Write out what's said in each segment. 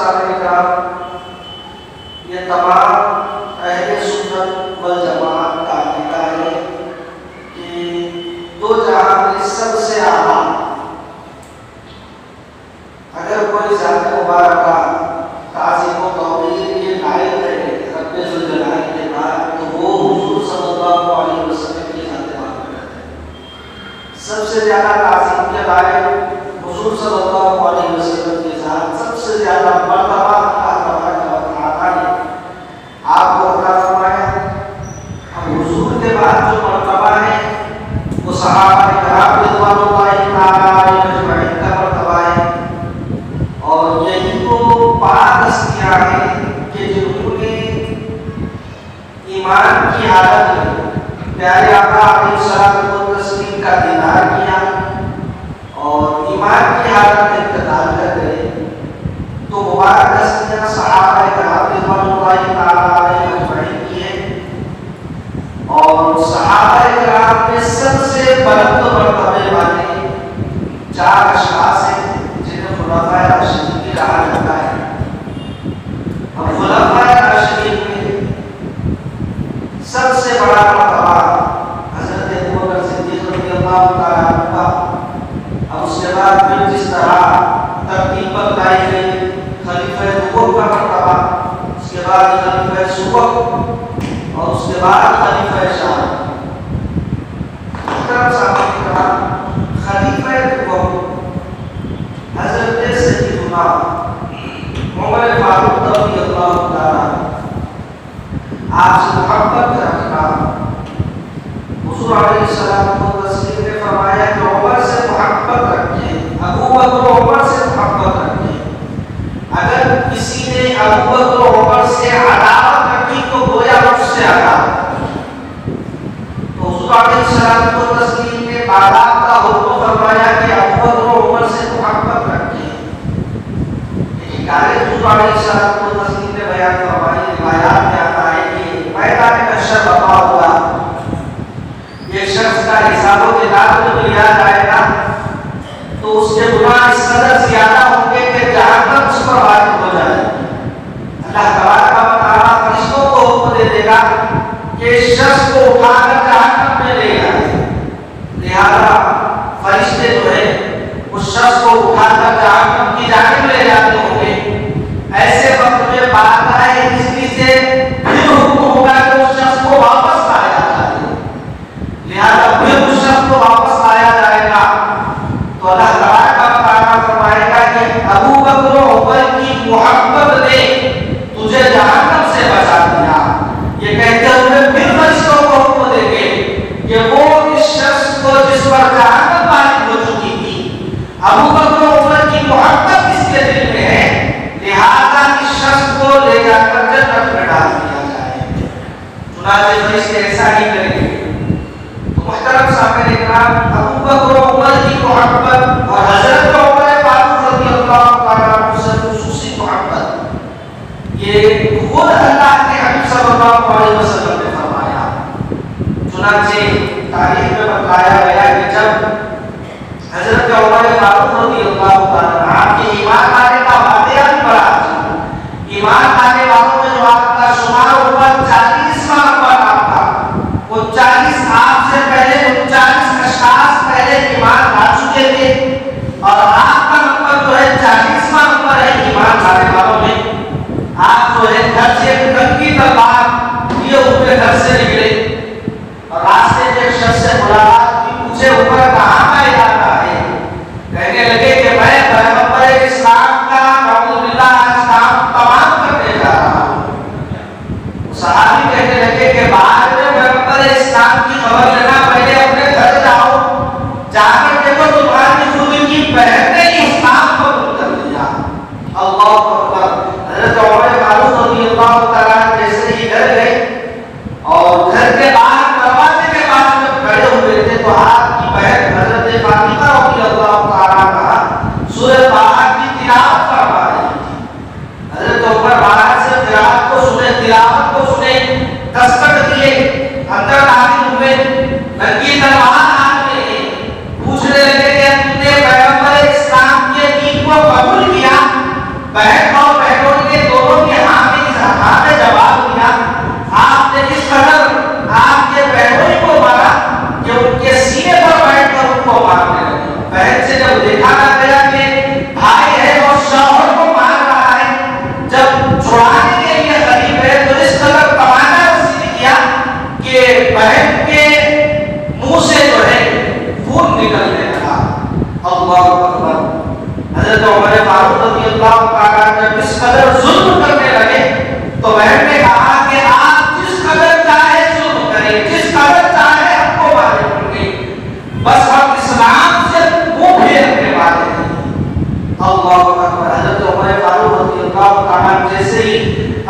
سامنے کا یہ تمام اہل سنت والجماعت کا عقیدہ ہے کہ دو جہاں میں سب سے اعلیٰ اگر کوئی ذات مبارکہ تعظیم و توقیر کے لائق ہے رب ذوالجلال کے بعد تو وہ حضور صلی اللہ علیہ وسلم کی ذات مبارکہ ہے۔ سب سے زیادہ تعظیم کے لائق حضور صلی اللہ علیہ وسلم کی ذات، سب سے زیادہ مرتبہ اللہ تبارک و تعالیٰ نے آپ کو عطا فرمایا۔ اب حضور کے بعد جو مرتبہ ہے وہ صحابہ کرام رضوان اللہ تعالیٰ علیہم اجمعین کا مرتبہ ہے، اور یہی وہ پاک ہستیاں ہیں کہ جنہوں نے ایمان کی حالت میں پیارے آقا علیہ الصلوۃ والتسلیم کا دیدار کیا اور ایمان کی حالت میں انتقال کر گئے۔ تو مبارک ہستیاں صحابہ کرام رضوان اللہ تعالیٰ علیہم اجمعین کی ہیں، اور صحابہ کرام میں سب سے بلند مرتبے والے چار اشخاص ہیں جنہیں خلفائے راشدین بھی کہا جاتا ہے۔ اب خلفائے راشدین میں سب سے بڑا مرتبہ حضرت ابوبکر صدیق رضی اللہ تعالیٰ عنہ، اب اس کے بعد پھر جس طرح ترتیب بتائی گئی خلیفہ نبوت کا مرتبہ، اس کے بعد خلیفہ سبق، اور اس کے بعد خلیفہ شاہ۔ محترم سامعین کرام، خلیفہ نبوت حضرت سیدنا عمر فاروق رضی اللہ تعالیٰ آپ سے محبت رکھنا، حضور علیہ السلام نے فرمایا کہ عمر سے محبت رکھیں، ابوبکر و عمر سے محبت رکھیں۔ اگر کسی نے ابوبکر و عمر سے عداوت رکھی تو گویا مجھ سے عداوت۔ تو حضور علیہ السلام نے باضابطہ حکم فرمایا کہ ابوبکر و عمر سے محبت رکھیں۔ لیکن حضور علیہ السلام نے بیان فرمائی، روایات میں آتا ہے کہ میدان محشر برپا ہوگا، ایک شخص کا حساب و کتاب جب لیا جائے گا تو اس کے گناہ اس قدر زیادہ ہوں گے کہ جہنم اس پر واجب ہو جائے گی۔ اللہ تبارک و تعالیٰ فرشتوں کو حکم دے دے گا کہ اس شخص کو اٹھا کر جہنم میں لے جائے، لہذا فرشتے جو ہے اس شخص کو اٹھا کر جہنم کی جانب لے جاتے ہوں گے۔ ایسے وقت میں بات آئے بجلی سے پھر حکم ہوگا کہ اس شخص کو واپس لایا جائے، لہذا پھر اس شخص کو واپس لایا جائے گا تو اللہ تبارک و تعالیٰ فرمائے گا کہ ابوبکر و عمر کی محبت نے تجھے جہنم سے بچا دیا۔ یہ کہتے ہوئے پھر فرشتوں کو حکم دیں گے کہ وہ اس شخص کو جس پر جہنم واجب ہو چکی تھی، ابوبکر و عمر کی محبت اس کے دل میں ہے، لہذا اس شخص کو لے جا کر جنت میں ڈال دیا جائے۔ چنانچہ فرشتے ایسا ہی کریں گے۔ تو محترم سامعین کرام، ابوبکر و عمر کی محبت اور حضرت عمر فاروق رضی اللہ تعالیٰ عنہ سے خصوصی محبت، یہ خود اللہ کے حبیب صلی اللہ علیہ وسلم نے فرمایا۔ چنانچہ تاریخ میں بتایا گیا کہ جب حضرت عمر فاروق رضی اللہ تعالیٰ عنہ کے ایمان لانے کا واقعہ بھی بڑا عجیب، ایمان لانے والوں میں جو آپ کا شمار اوپر 40واں نمبر آپ تھا، وہ 40 آپ سے پہلے 39 اشخاص پہلے ایمان لا چکے تھے، اور آپ کا نمبر جو ہے 40واں نمبر ہے ایمان لانے والوں میں۔ آپ جو ہے گھر سے ننگی تلوار لیے ہوئے گھر سے نکلے، اور راستے میں ایک شخص سے ملاقات کی، پوچھے اوپر کہاں کا ارادہ ہے؟ کہنے لگے کہ میں پیغمبر اسلام کا نعوذ باللہ اسلام تمام کرنے جا رہا ہوں۔ صحابی کہنے لگے کہ بعد میں پیغمبر اسلام کی خبر لینا، پہلے اپنے گھر جاؤ، جا کر دیکھو تمہاری خود کی بہن نے اسلام قبول کر لیا۔ اللہ اکبر۔ حضرت عمر فاروق رضی اللہ تعالیٰ جیسے ہی گھر گئے اور گھر کے باہر دروازے کے پاس جب کھڑے ہوئے تھے تو آپ کی بہن حضرت فاطمہ رضی اللہ تعالیٰ عنہا سورہ باہر کی تلاوت فرما رہی تھی۔ حضرت عمر باہر سے تلاوت کو سنے، تلاوت کو سنے، دستک دیے، اندر داخل ہوئے، ننگی تلوار ہاتھ میں، پوچھنے لگے کہ تم نے پیغمبر اسلام کے دین کو قبول کیا؟ بہن اور بہن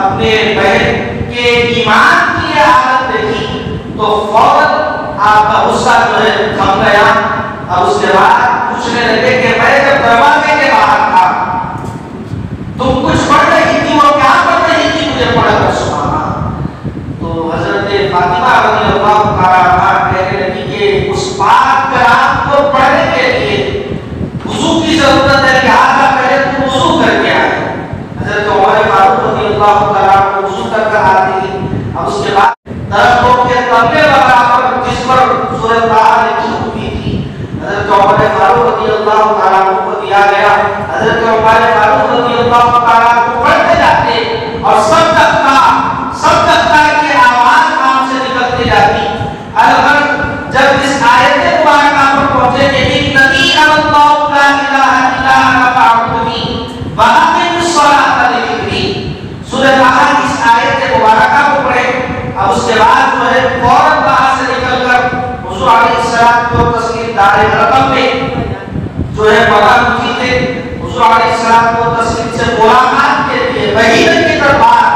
اپنے بہن کے ایمان کی حالت دیکھی تو فوراً آپ کا غصہ جو ہے تھم گیا. اب اس کے بعد پوچھنے لگے کہ میں جب دروازے کے باہر تھا تم کچھ پڑھ رہی تھی اور کیا پڑھ رہی تھی مجھے پڑھ کر سنانا. تو حضرت فاطمہ رضی اللہ تعالیٰ عنہا کہنے لگی کہ اس پاک کلام کو پڑھنے کے لیے وضو کی ضرورت ہے، لہٰذا پہلے تم وضو کر کے آئے. حضرت عمر فاروق رضی اللہ تعالیٰ عنہ وضو کر آتے ہیں. اب اس کے بعد درختوں کے تنبے برابر جس پر سورہ طٰہٰ لکھی ہوئی تھی حضرت عمر فاروق رضی اللہ تعالیٰ عنہ کو دیا گیا. حضرت عمر فاروق رضی اللہ تعالیٰ عنہ پڑھتے جاتے اور سب تختہ کی آواز کان سے نکلتی جاتی. الغرض جب اس آیت مبارکہ پر پہنچے کہ اننی اللہ لا الہ الا انا فاعبدنی واقم الصلاۃ لذکری، سورہ طٰہٰ کی اس آیت مبارکہ کو پڑھے. اب اس کے بعد جو ہے فوراً وہاں سے نکل کر حضور علیہ السلام کو تسلیم دار رقم میں جو ہے مقام کی تھے. حضور علیہ السلام کو تسلیم سے ملاقات کے لیے وحید کی دربار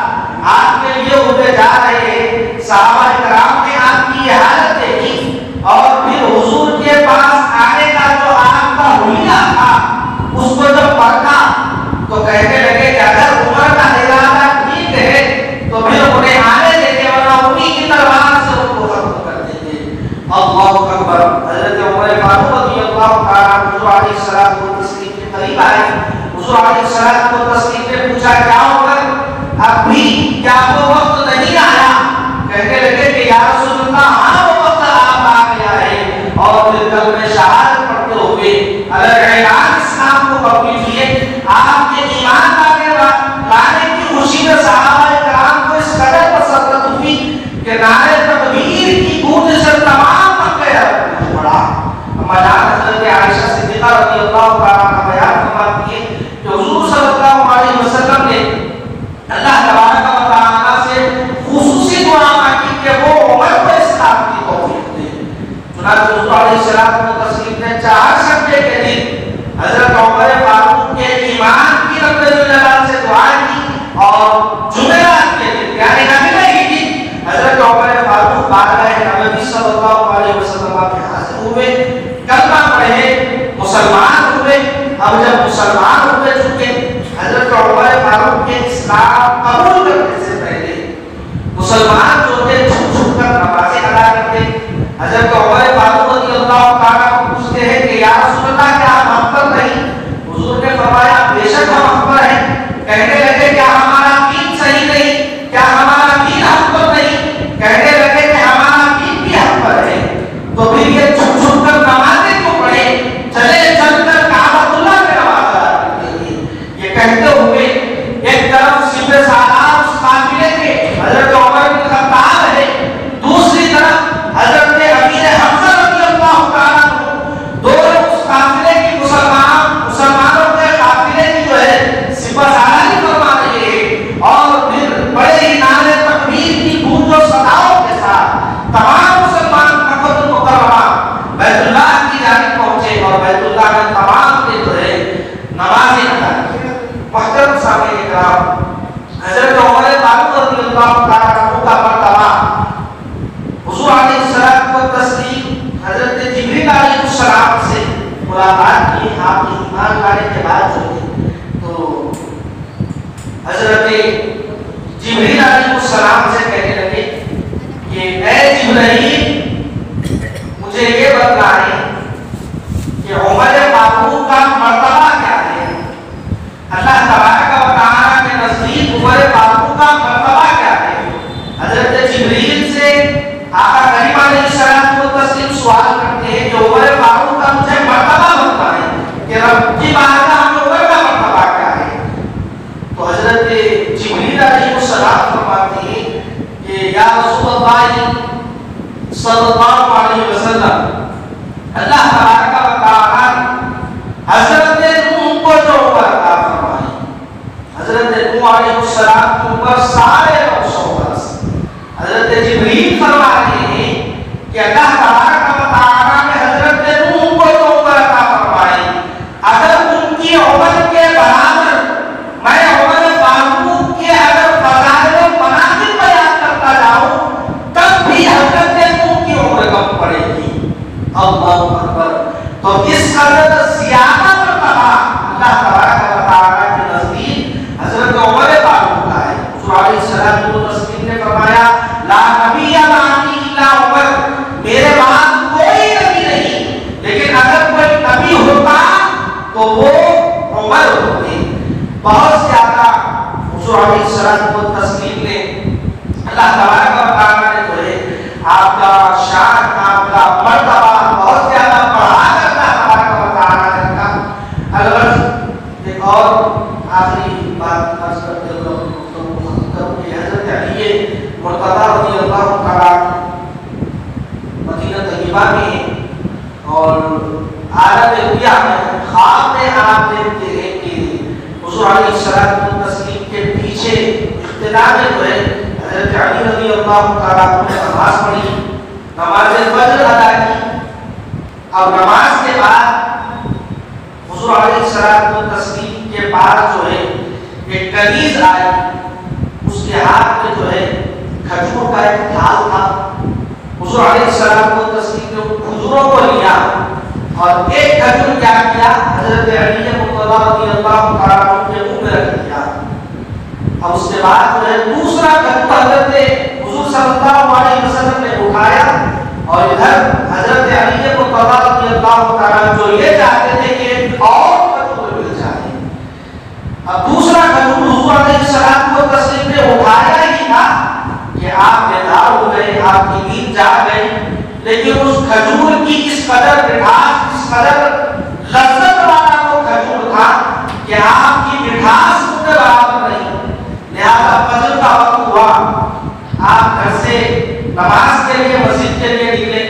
آپ کے لیے اٹھے جا رہے ہیں. صحابہ کرام نے آپ کی یہ حالت دیکھی اور پھر حضور کے پاس آنے کا جو آپ کا حلیہ تھا اس کو جب پڑھا تو کہنے لگے کہ اگر عمر کا ارادہ ٹھیک ہے تو پھر انہیں آنے دیتے ورنہ انہی کی تلوار سے ان کو ختم کر دیتے. اللہ اکبر. حضرت عمر فاروق رضی اللہ تعالیٰ عنہ حضور علیہ السلام کو تسلیم کے قریب آئے. حضور علیہ السلام کو تسلیم نے پوچھا کیا عمر اب بھی کیا وہ وقت نہیں آیا؟ کہنے لگے کہ یا رسول اللہ ہاں وہ وقت آپ آ گیا ہے. اور پھر کلمہ شہادت پڑھتے ہوئے اعلان اسلام کو قبول کیے. آپ کے ایمان لانے کی خوشی میں صحابہ کرام کو اس قدر مسرت ہوئی کہ نعرہ تکبیر کی گونج سے تمام مکہ پڑا. اما جان حضرت عائشہ صدیقہ رضی اللہ تعالیٰ عنہا بیان فرماتی ہے کہ حضور صلی اللہ علیہ وسلم نے اللہ تبارک و تعالیٰ سے خصوصی دعا مانگی کہ وہ عمر کو اسلام کی توفیق دے. چنانچہ حضور علیہ السلام کو تسلیم نے 4 سنڈے کے دن حضرت عمر فاروق کے ایمان کی رب الجلال سے دعا کی اور جمعرات کے دن یعنی نبی ہی دن حضرت عمر فاروق بارگاہ نبی صلی اللہ علیہ وسلم کے حاضر ہوئے، کلمہ پڑھے، مسلمان ہوئے. اب جب مسلمان ہوئے چکے حضرت عمر فاروق کے اسلام قبول کرنے سے پہلے مسلمان جو تھے چھپ چھپ کر نمازیں ادا کرتے. حضرت عمر فاروق رضی اللہ تعالیٰ عنہ پوچھتے ہیں کہ یا رسول اللہ کیا ہم حق پر نہیں؟ حضور نے فرمایا بے شک ہم حق پر ہیں. کہنے لگے کیا ہمارا دین صحیح نہیں؟ کیا ہمارا دین حق پر نہیں؟ کہنے لگے کہ ہمارا دین بھی حق پر ہے. تو پھر یہ چھپ چھپ کر نمازیں کیوں پڑھے؟ چلے چل کر کعبۃ اللہ میں نماز ادا کرتے ہیں. یہ کہتے ہوئے ایک طرف سپہ سالار اس قافلے کے حضرت عمر بن خطاب ہے، دوسری طرف حضرت امیر حمزہ رضی اللہ تعالیٰ عنہ، دونوں اس قافلے کی مسلمانوں کے قافلے کی جو ہے سپہ سالاری فرما رہے ہیں. اور پھر بڑے ہی نعرے تکبیر کی گونج و صداؤں کے ساتھ تمام مسلمان مکہ المکرمہ بیت اللہ کی جانب پہنچے اور بیت اللہ میں تمام کے جو ہے نمازیں ادا کی. محترم سامعین کرام، حضرت عمر فاروق رضی اللہ تعالیٰ عنہ کا مرتبہ حضور علیہ السلام کو تسلیم حضرت جبریل علیہ السلام سے ملاقات کی. آپ کے ایمان لانے کے بعد جو ہے تو حضرت جبریل علیہ السلام سے کہنے لگے کہ اے جبرائیل مجھے یہ بتلائیں کہ عمر فاروق کا مرتبہ کیا ہے. اللہ تبارک و تعالیٰ کے نزدیک عمر فاروق کا مرتبہ کیا ہے. حضرت جبریل سے آقا کریم علیہ السلام کو تسلیم سوال کرتے ہیں کہ عمر فاروق کا مجھے مرتبہ بتائیں کہ رب کی بارگاہ میں عمر کا مرتبہ کیا ہے. تو حضرت جبریل علیہ السلام فرماتے ہیں کہ یا رسول اللہ صلی اللہ علیہ وسلم اللہ تبارک و تعالیٰ حضرت نوح کو جو عمر عطا فرمائی، حضرت نوح علیہ السلام کی عمر 950 برس. حضرت جبریل فرما رہے ہیں کہ اللہ تبارک و تعالیٰ نے حضرت نوح کو جو عمر عطا فرمائی اگر ان کی عمر کے برابر میں عمر فاروق کے اگر فضائل بہت زیادہ حضور علیہ السلام کو تسلیم نے اللہ تبارک و تعالیٰ نے جو ہے آپ کا شان آپ کا مرتبہ بہت زیادہ بڑھا کر اللہ تبارک و تعالیٰ نے رکھا۔ البتہ ایک اور آخری بات عرض کرتے ہوئے کہ حضرت علی مرتضیٰ رضی اللہ تعالیٰ مدینہ طیبہ میں اور عالم رؤیا میں خواب میں آپ دیکھتے ہیں کہ حضور علیہ السلام کو تسلیم کے پیچھے ابتدا میں جو ہے حضرت علی رضی اللہ تعالیٰ نے نماز پڑھی، نماز فجر ادا کی، اور نماز کے بعد حضور علیہ السلام کو تسلیم کے بعد جو ہے ایک کنیز آئی، اس کے ہاتھ میں جو ہے کھجور کا ایک تھال تھا۔ حضور علیہ السلام کو تسلیم نے کھجوروں کو لیا اور ایک کھجور کیا کیا، حضرت علی مرتضیٰ رضی اللہ تعالیٰ عنہ کے منہ میں رکھ دیا۔ اب اس کے بعد جو ہے دوسرا کھجور حضرت حضور صلی اللہ علیہ وسلم نے اٹھایا اور ادھر حضرت علی مرتضیٰ رضی اللہ تعالیٰ جو یہ چاہتے تھے کہ ایک اور کھجور مل جائے۔ اب دوسرا کھجور حضور علیہ السلام کو تسلیم نے اٹھایا ہی تھا کہ آپ بیدار ہو گئے، آپ کی نیند جاگ گئی، لیکن اس کھجور کی اس قدر مٹھاس، اس قدر لذت والا وہ کھجور تھا کہ آپ کی مٹھاس اس کے برابر نہیں۔ لہذا فجر کا وقت ہوا، آپ گھر سے نماز کے لیے مسجد کے لیے نکلے۔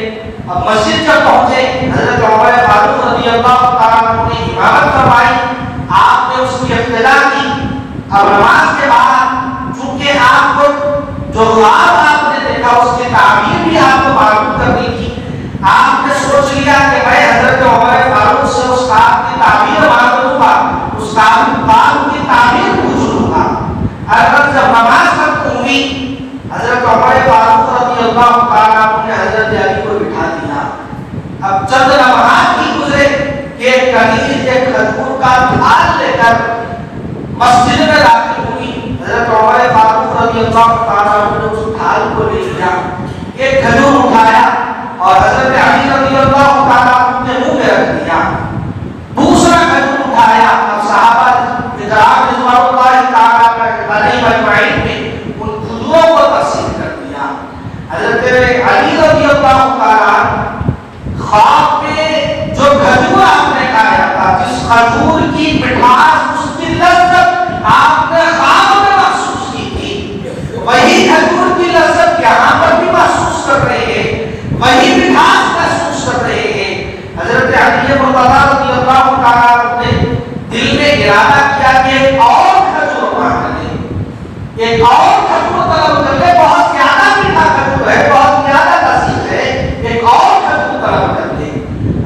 اب مسجد جب پہنچے، حضرت عمر فاروق رضی اللہ تعالیٰ عنہ نے امامت فرمائی، آپ نے اس کی ابتدا کی۔ اب نماز کے بعد چونکہ آپ کو جو خواب آپ نے دیکھا اس کی تعبیر بھی آپ کو معلوم کرنی تھی، آپ نے سوچ لیا کہ میں حضرت عمر فاروق سے اس خواب کی تعبیر مانگ لوں گا، اس خواب کی تعبیر پوچھ لوں گا۔ اگر جب نماز ختم ہوئی، حضرت عمر فاروق رضی اللہ تعالیٰ عنہ نے حضرت علی کو بٹھا دیا۔ اب چند لمحات ہی گزرے کہ کنیز ایک کھجور کا تھال لے کر مسجد میں داخل ہوئی۔ حضرت عمر فاروق رضی اللہ تعالیٰ عنہ نے اس تھال کو لے لیا، ایک کھجور اٹھایا اور حضرت علی رضی اللہ تعالیٰ عنہ کے منہ میں رکھ دیا۔ دوسرا کھجور اٹھایا، اب صحابہ کرام رضوان اللہ تعالیٰ علیہم اجمعین نے ان کھجوروں کو تقسیم کر دیا۔ حضرت علی رضی اللہ تعالیٰ خواب میں جو کھجور آپ نے کھایا تھا، جس کھجور کی مٹھاس، اس کی لذت آپ نے خواب میں محسوس کی تھی، وہی کھجور کی لذت یہاں پر بھی محسوس کر رہے ہیں، وہی مٹھاس محسوس کر رہے ہیں۔ حضرت علی مرتضیٰ رضی اللہ تعالیٰ نے دل میں ارادہ کیا کہ ایک اور کھجور مانگ لیں، ایک اور کھجور طلب کر لیں، بہت زیادہ میٹھا کھجور ہے، بہت زیادہ لذیذ ہے، ایک اور کھجور طلب کر لیں۔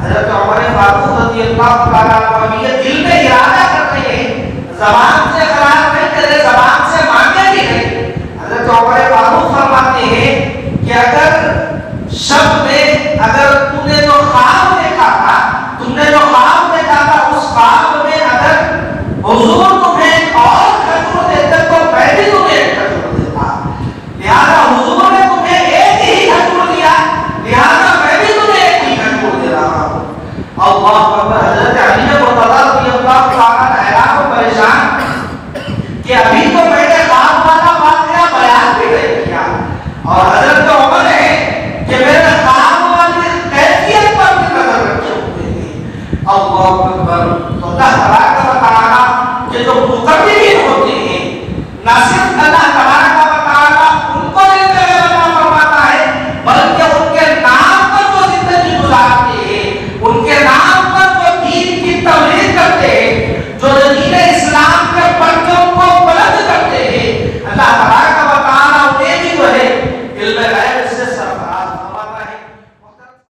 حضرت عمر فاروق رضی اللہ تعالیٰ عنہ یہ دل میں ارادہ کر رہے ہیں، زبان سے اقرار نہیں کر رہے، زبان سے مانگے بھی نہیں۔ حضرت عمر فاروق فرماتے ہیں کہ اگر شب میں اگر تم نے جو خواب دیکھا تھا، تم نے جو خواب دیکھا تھا، اس خواب میں اگر حضور تمہیں اور کھجور دیتے تو میں بھی تمہیں ایک کھجور دیتا، لہذا حضور نے تمہیں ایک ہی کھجور دیا، لہذا میں بھی تمہیں ایک ہی کھجور دے رہا ہوں۔ اللہ اکبر۔ حضرت علی مرتضیٰ رضی اللہ تعالیٰ حیران و پریشان کہ ابھی تو میں نے خواب والا واقعہ بیان بھی نہیں کیا، اور حضرت عمر ہے کہ میرے خواب والی کیفیت پر بھی نظر رکھے ہوئے ہیں۔ اللہ اکبر۔ تو اللہ تبارک و تعالیٰ کے جو مقربین ہوتے ہیں، نہ صرف اللہ